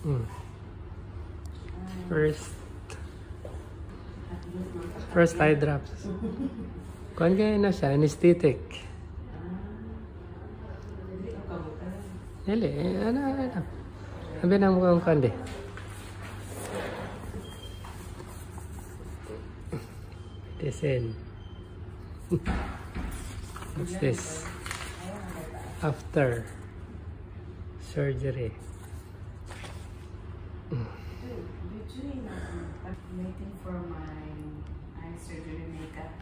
Mm. First eye drops. Kuan kaya na siya, anesthetic. Dili, ano. Sabi na mukhang kuan di. Medicine. What's this? After surgery. Waiting for my eye surgery makeup.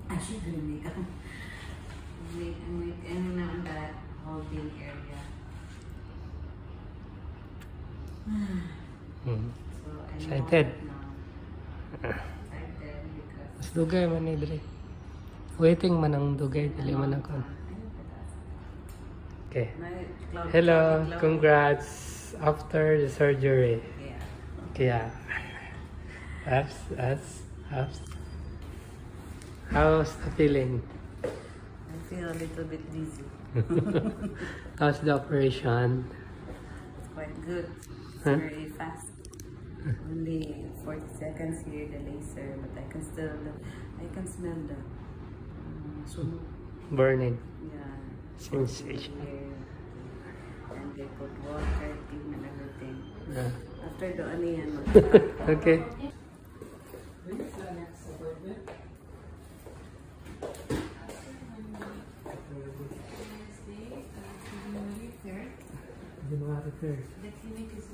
Surgery makeup. I'm waiting on that holding area. So I'm Excited. Excited because Mas dugay man ni dire. Waiting man ang dugay, dili man ang kon. Okay. Hello, congrats after the surgery. yeah. Yeah. How's the feeling? I feel a little bit dizzy. How's the operation? It's quite good. It's Huh? very fast. Only 40 seconds here, the laser, but I can smell the sunog. Burning Yeah. sensation. Here. And they put water, clean and everything. Yeah. After the ano yan, Okay. January 3rd. The clinic is